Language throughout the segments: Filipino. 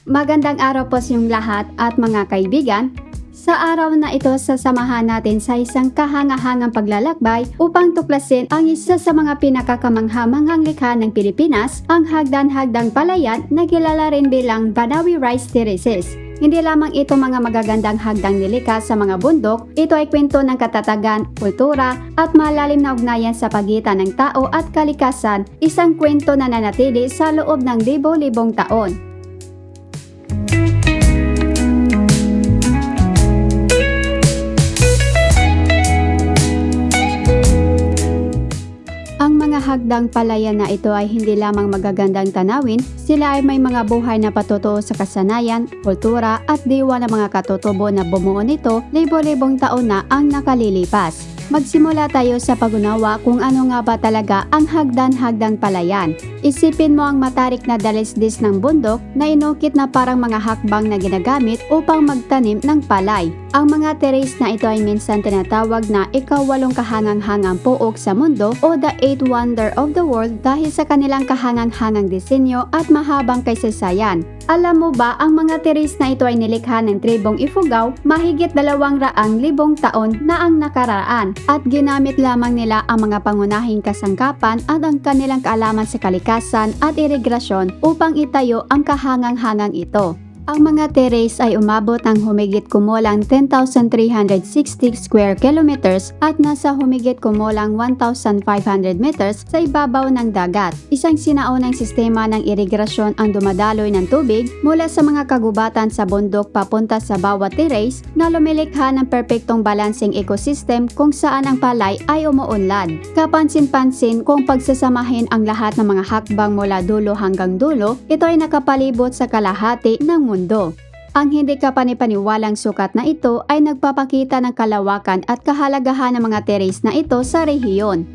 Magandang araw po sa inyong lahat at mga kaibigan. Sa araw na ito, sasamahan natin sa isang kahangahangang paglalakbay upang tuklasin ang isa sa mga pinakakamangha-manghang likha ng Pilipinas, ang Hagdan-Hagdang Palayan na kilala rin bilang Banawi Rice Terraces. Hindi lamang ito mga magagandang hagdang nilikha sa mga bundok, ito ay kwento ng katatagan, kultura at malalim na ugnayan sa pagitan ng tao at kalikasan, isang kwento na nanatili sa loob ng libo-libong taon. Ang mga hagdang palayan na ito ay hindi lamang magagandang tanawin, sila ay may mga buhay na patutuo sa kasanayan, kultura at diwa ng mga katutubo na bumuo nito libo-libong taon na ang nakalilipas. Magsimula tayo sa pag-unawa kung ano nga ba talaga ang hagdan-hagdang palayan. Isipin mo ang matarik na dalisdis ng bundok na inukit na parang mga hakbang na ginagamit upang magtanim ng palay. Ang mga terrace na ito ay minsan tinatawag na ika-8 kahangang-hangang puok sa mundo o the 8th wonder of the world dahil sa kanilang kahangang-hangang disenyo at mahabang kasaysayan. Alam mo ba, ang mga terrace na ito ay nilikha ng tribong Ifugao mahigit 200,000 taon na ang nakaraan at ginamit lamang nila ang mga pangunahing kasangkapan at ang kanilang kaalaman sa kalikasan at irigrasyon upang itayo ang kahangang-hangang ito. Ang mga terrace ay umabot ng humigit kumulang 10,360 square kilometers at nasa humigit kumulang 1,500 meters sa ibabaw ng dagat. Isang sinaunang sistema ng irigrasyon ang dumadaloy ng tubig mula sa mga kagubatan sa bundok papunta sa bawat terrace na lumilikha ng perpektong balancing ecosystem kung saan ang palay ay umuunlad. Kapansin-pansin kung pagsasamahin ang lahat ng mga hakbang mula dulo hanggang dulo, ito ay nakapalibot sa kalahati ng mundo. Ang hindi kapanipaniwalang sukat na ito ay nagpapakita ng kalawakan at kahalagahan ng mga terrace na ito sa rehiyon.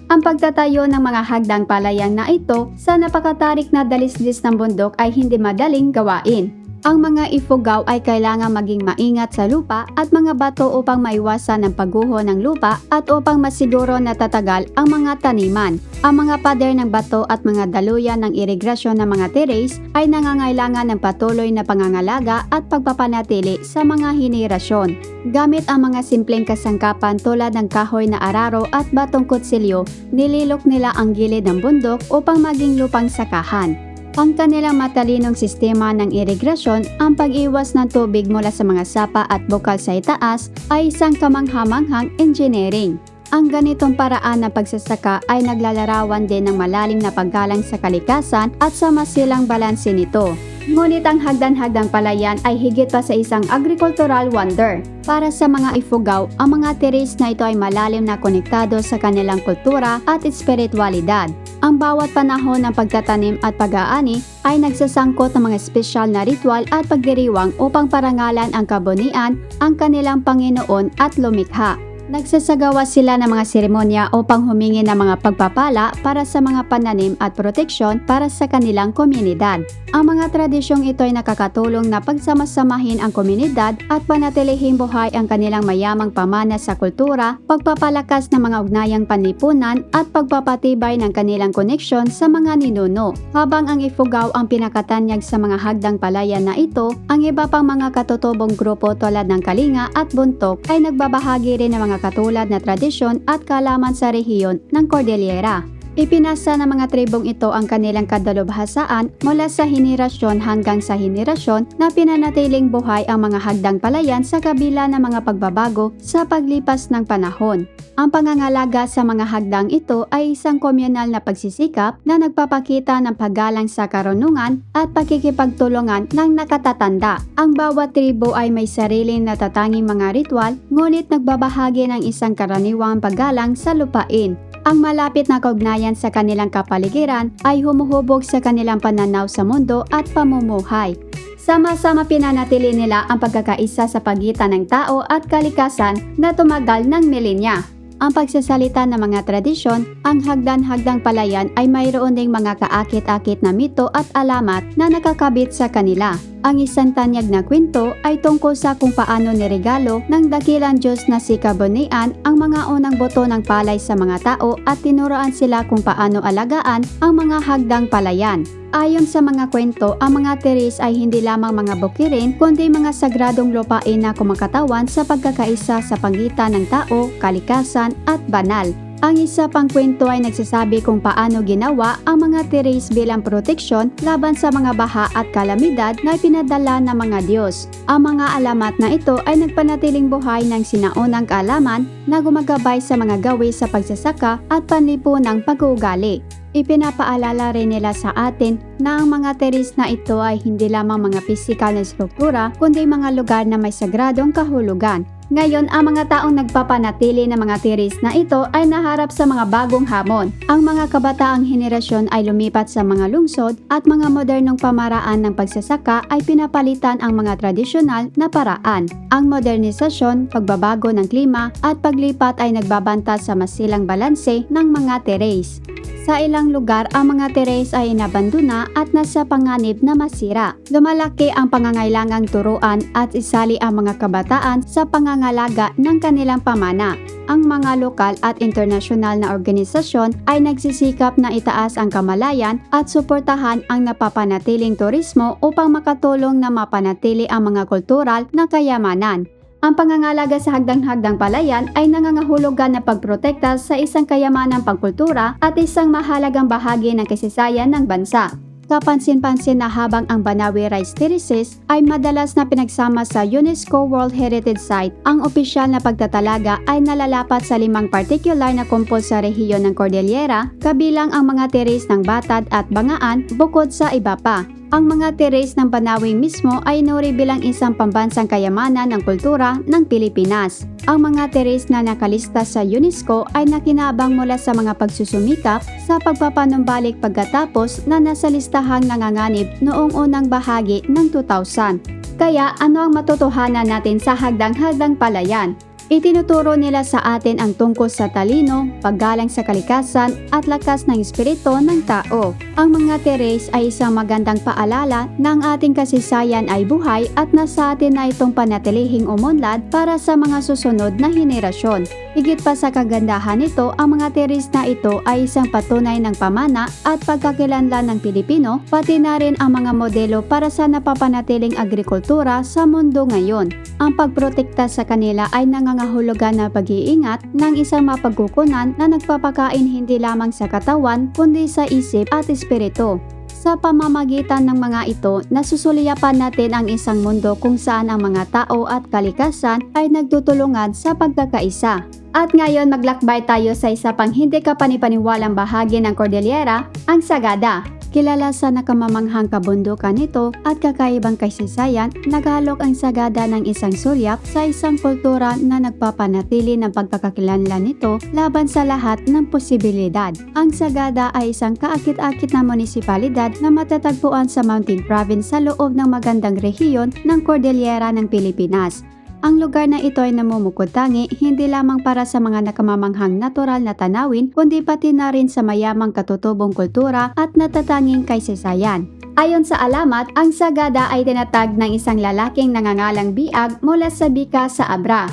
Ang pagtatayo ng mga hagdang palayan na ito sa napakatarik na dalisdis ng bundok ay hindi madaling gawain. Ang mga Ifugao ay kailangang maging maingat sa lupa at mga bato upang maiwasan ang pagguho ng lupa at upang masiguro na tatagal ang mga taniman. Ang mga pader ng bato at mga daluyan ng irigrasyon ng mga terrace ay nangangailangan ng patuloy na pangangalaga at pagpapanatili sa mga henerasyon. Gamit ang mga simpleng kasangkapan tulad ng kahoy na araro at batong kutsilyo, nililok nila ang gilid ng bundok upang maging lupang sakahan. Ang kanilang matalinong sistema ng irigrasyon, ang pag-iwas ng tubig mula sa mga sapa at bukal sa itaas ay isang kamangha-manghang engineering. Ang ganitong paraan ng pagsasaka ay naglalarawan din ng malalim na paggalang sa kalikasan at sa masilang balanse nito. Ngunit ang hagdan-hagdang palayan ay higit pa sa isang agricultural wonder. Para sa mga Ifugao, ang mga terrace na ito ay malalim na konektado sa kanilang kultura at espiritualidad. Ang bawat panahon ng pagtatanim at pag-aani ay nagsasangkot ng mga espesyal na ritual at pagdiriwang upang parangalan ang kabunian, ang kanilang Panginoon at lumikha. Nagsasagawa sila ng mga seremonya upang humingi ng mga pagpapala para sa mga pananim at proteksyon para sa kanilang komunidad. Ang mga tradisyong ito ay nakakatulong na pagsamasamahin ang komunidad at panatilihing buhay ang kanilang mayamang pamana sa kultura, pagpapalakas ng mga ugnayang panlipunan at pagpapatibay ng kanilang koneksyon sa mga ninuno. Habang ang Ifugao ang pinakatanyag sa mga hagdang palayan na ito, ang iba pang mga katutubong grupo tulad ng Kalinga at Buntok ay nagbabahagi rin ng mga katulad na tradisyon at kaalaman sa rehiyon ng Cordillera. Ipinasa ng mga tribong ito ang kanilang kadalubhasaan mula sa henerasyon hanggang sa henerasyon na pinanatiling buhay ang mga hagdang palayan sa kabila ng mga pagbabago sa paglipas ng panahon. Ang pangangalaga sa mga hagdang ito ay isang komunal na pagsisikap na nagpapakita ng paggalang sa karunungan at pakikipagtulungan ng nakatatanda. Ang bawat tribo ay may sariling natatanging mga ritual, ngunit nagbabahagi ng isang karaniwang paggalang sa lupain. Ang malapit na kaugnayan sa kanilang kapaligiran ay humuhubog sa kanilang pananaw sa mundo at pamumuhay. Sama-sama pinanatili nila ang pagkakaisa sa pagitan ng tao at kalikasan na tumagal ng milenya. Ang pagsasalita ng mga tradisyon, ang hagdan-hagdang palayan ay mayroon ding mga kaakit-akit na mito at alamat na nakakabit sa kanila. Ang isang tanyag na kwento ay tungkol sa kung paano niregalo ng dakilang Diyos na si Kabunian ang mga unang boto ng palay sa mga tao at tinuruan sila kung paano alagaan ang mga hagdang palayan. Ayon sa mga kwento, ang mga teres ay hindi lamang mga bukirin kundi mga sagradong lupain na kumakatawan sa pagkakaisa sa pagitan ng tao, kalikasan at banal. Ang isa pang kwento ay nagsasabi kung paano ginawa ang mga teres bilang proteksyon laban sa mga baha at kalamidad na pinadala ng mga Diyos. Ang mga alamat na ito ay nagpanatiling buhay ng sinaunang kaalaman na gumagabay sa mga gawi sa pagsasaka at panlipunang pag-uugali. Ipinapaalala rin nila sa atin na ang mga teres na ito ay hindi lamang mga pisikal na struktura kundi mga lugar na may sagradong kahulugan. Ngayon, ang mga taong nagpapanatili ng mga teres na ito ay naharap sa mga bagong hamon. Ang mga kabataang henerasyon ay lumipat sa mga lungsod at mga modernong pamaraan ng pagsasaka ay pinapalitan ang mga tradisyonal na paraan. Ang modernisasyon, pagbabago ng klima at paglipat ay nagbabanta sa masilang balanse ng mga teres. Sa ilang lugar, ang mga teres ay inabandona at nasa panganib na masira. Lumalaki ang pangangailangang turuan at isali ang mga kabataan sa pangangalaga ng kanilang pamana. Ang mga lokal at internasyonal na organisasyon ay nagsisikap na itaas ang kamalayan at suportahan ang napapanatiling turismo upang makatulong na mapanatili ang mga kultural na kayamanan. Ang pangangalaga sa hagdang-hagdang palayan ay nangangahulugan na pagprotekta sa isang kayamanang pangkultura at isang mahalagang bahagi ng kasaysayan ng bansa. Kapansin-pansin na habang ang Banawi Rice Terraces ay madalas na pinagsama sa UNESCO World Heritage Site, ang opisyal na pagtatalaga ay nalalapat sa 5 partikular na kumpol sa rehiyon ng Cordillera, kabilang ang mga teres ng Batad at Bangaan bukod sa iba pa. Ang mga teres ng Banawi mismo ay inuri bilang isang pambansang kayamanan ng kultura ng Pilipinas. Ang mga teres na nakalista sa UNESCO ay nakinabang mula sa mga pagsusumikap sa pagpapanumbalik pagkatapos na nasa listahang nanganganib noong unang bahagi ng 2000. Kaya ano ang matutuhanan natin sa hagdang-hagdang palayan? Itinuturo nila sa atin ang tungkol sa talino, paggalang sa kalikasan at lakas ng espiritu ng tao. Ang mga teres ay isang magandang paalala na ang ating kasaysayan ay buhay at nasa atin na itong panatilihing umunlad para sa mga susunod na henerasyon. Higit pa sa kagandahan nito, ang mga teres na ito ay isang patunay ng pamana at pagkakilanlan ng Pilipino, pati na rin ang mga modelo para sa napapanatiling agrikultura sa mundo ngayon. Ang pagprotekta sa kanila ay nangangahulugan na pag-iingat ng isang mapagkukunan na nagpapakain hindi lamang sa katawan kundi sa isip at espiritu. Sa pamamagitan ng mga ito, nasusulyapan natin ang isang mundo kung saan ang mga tao at kalikasan ay nagtutulungan sa pagkakaisa. At ngayon maglakbay tayo sa isa pang hindi kapanipaniwalang bahagi ng Cordillera, ang Sagada. Kilala sa nakamamanghang kabundukan nito at kakaibang kasaysayan, naghalok ang Sagada ng isang sulyap sa isang kultura na nagpapanatili ng pagkakakilanlan nito laban sa lahat ng posibilidad. Ang Sagada ay isang kaakit-akit na munisipalidad na matatagpuan sa Mountain Province sa loob ng magandang rehiyon ng Cordillera ng Pilipinas. Ang lugar na ito ay namumukod-tangi hindi lamang para sa mga nakamamanghang natural na tanawin kundi pati na rin sa mayamang katutubong kultura at natatanging kasaysayan. Ayon sa alamat, ang Sagada ay tinatag ng isang lalaking nangangalang Biag mula sa Bika sa Abra.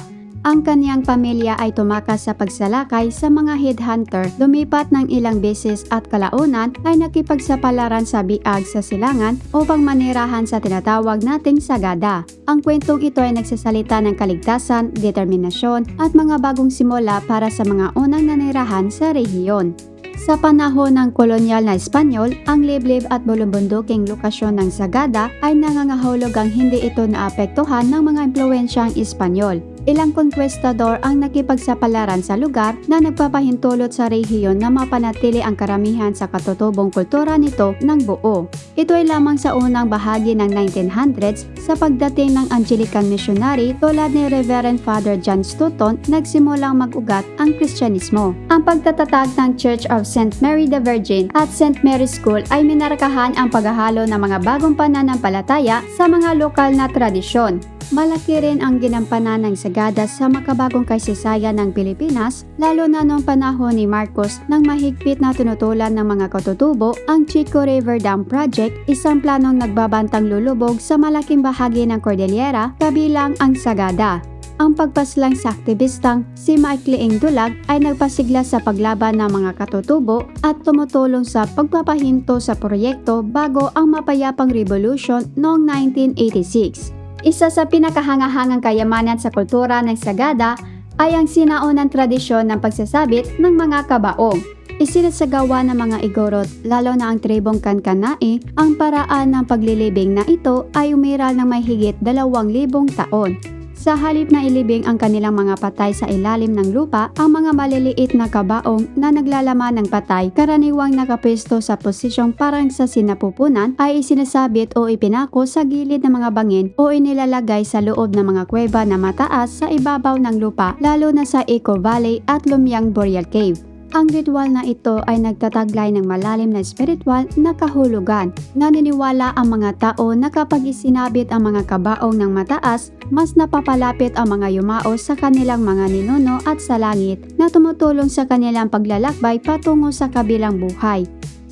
Ang kaniyang pamilya ay tumakas sa pagsalakay sa mga headhunter, lumipat ng ilang beses at kalaunan ay nakipagsapalaran sa Biag sa silangan upang manirahan sa tinatawag nating Sagada. Ang kwentong ito ay nagsasalita ng kaligtasan, determinasyon at mga bagong simula para sa mga unang nanirahan sa rehiyon. Sa panahon ng kolonyal na Espanyol, ang liblib at bulumbunduking lokasyon ng Sagada ay nangangahulugang hindi ito naapektuhan ng mga impluwensyang Espanyol. Ilang conquistador ang nakipagsapalaran sa lugar na nagpapahintulot sa rehiyon na mapanatili ang karamihan sa katutubong kultura nito ng buo. Ito ay lamang sa unang bahagi ng 1900s sa pagdating ng Anglican missionary tulad ni Reverend Father John Stoughton nagsimulang mag-ugat ang Kristyanismo. Ang pagtatatag ng Church of St. Mary the Virgin at St. Mary's School ay minarkahan ang paghahalo ng mga bagong pananampalataya sa mga lokal na tradisyon. Malaki rin ang ginampanan ng Sagada sa makabagong kasaysayan ng Pilipinas, lalo na noong panahon ni Marcos nang mahigpit na tinutulan ng mga katutubo ang Chico River Dam Project, isang planong nagbabantang lulubog sa malaking bahagi ng Cordillera kabilang ang Sagada. Ang pagpaslang sa aktivistang si Maikliing Dulag ay nagpasigla sa paglaban ng mga katutubo at tumutulong sa pagpapahinto sa proyekto bago ang mapayapang revolution noong 1986. Isa sa pinakahangahangang kayamanan sa kultura ng Sagada ay ang sinaunang tradisyon ng pagsasabit ng mga kabaong. Isinasagawa ng mga Igorot, lalo na ang tribong Kankanai, ang paraan ng paglilibing na ito ay umiral ng may higit 2,000 taon. Sa halip na ilibing ang kanilang mga patay sa ilalim ng lupa, ang mga maliliit na kabaong na naglalaman ng patay, karaniwang nakapwesto sa posisyong parang sa sinapupunan, ay isinasabit o ipinako sa gilid ng mga bangin o inilalagay sa loob ng mga kuweba na mataas sa ibabaw ng lupa, lalo na sa Eco Valley at Lumiang Boreal Cave. Ang ritual na ito ay nagtataglay ng malalim na espiritual na kahulugan. Naniniwala ang mga tao na kapag isinabit ang mga kabaong ng mataas, mas napapalapit ang mga yumao sa kanilang mga ninuno at sa langit na tumutulong sa kanilang paglalakbay patungo sa kabilang buhay.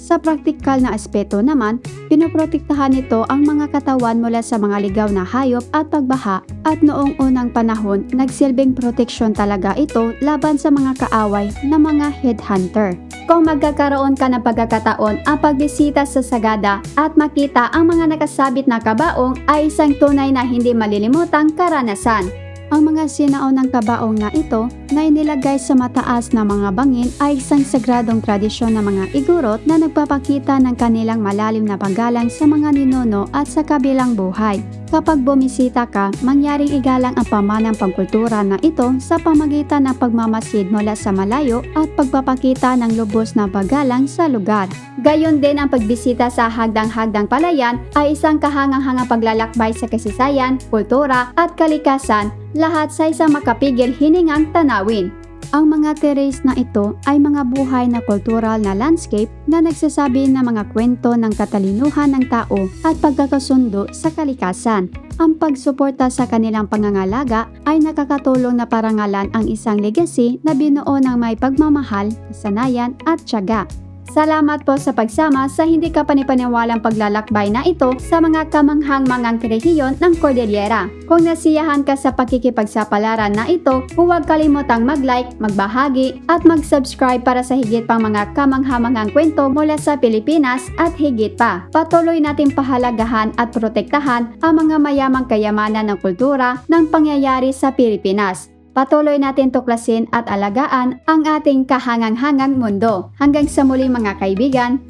Sa praktikal na aspeto naman, pinoprotektahan nito ang mga katawan mula sa mga ligaw na hayop at pagbaha, at noong unang panahon, nagsilbing proteksyon talaga ito laban sa mga kaaway na mga headhunter. Kung magkakaroon ka ng pagkakataon ang pagbisita sa Sagada at makita ang mga nakasabit na kabaong, ay isang tunay na hindi malilimutang karanasan. Ang mga sinaunang kabaong na ito na inilagay sa mataas na mga bangin ay isang sagradong tradisyon ng mga Igorot na nagpapakita ng kanilang malalim na paggalang sa mga ninuno at sa kabilang buhay. Kapag bumisita ka, mangyaring igalang ang pamanang pangkultura na ito sa pamagitan ng pagmamasid mula sa malayo at pagpapakita ng lubos na paggalang sa lugar. Gayon din ang pagbisita sa hagdang-hagdang palayan ay isang kahangang-hangang paglalakbay sa kasaysayan, kultura at kalikasan, lahat sa isang makapigil hiningang tanawin. Ang mga terrace na ito ay mga buhay na kultural na landscape na nagsasabi ng mga kwento ng katalinuhan ng tao at pagkakasundo sa kalikasan. Ang pagsuporta sa kanilang pangangalaga ay nakakatulong na parangalan ang isang legacy na binuo ng may pagmamahal, kasanayan at tiyaga. Salamat po sa pagsama sa hindi kapanipaniwalang paglalakbay na ito sa mga kamanghang-mangang rehiyon ng Cordillera. Kung nasiyahan ka sa pakikipagsapalaran na ito, huwag kalimutang mag-like, magbahagi at mag-subscribe para sa higit pang mga kamangha-manghang kwento mula sa Pilipinas at higit pa. Patuloy nating pahalagahan at protektahan ang mga mayamang kayamanan ng kultura ng pangyayari sa Pilipinas. Patuloy natin tuklasin at alagaan ang ating kahangang-hangang mundo. Hanggang sa muli mga kaibigan,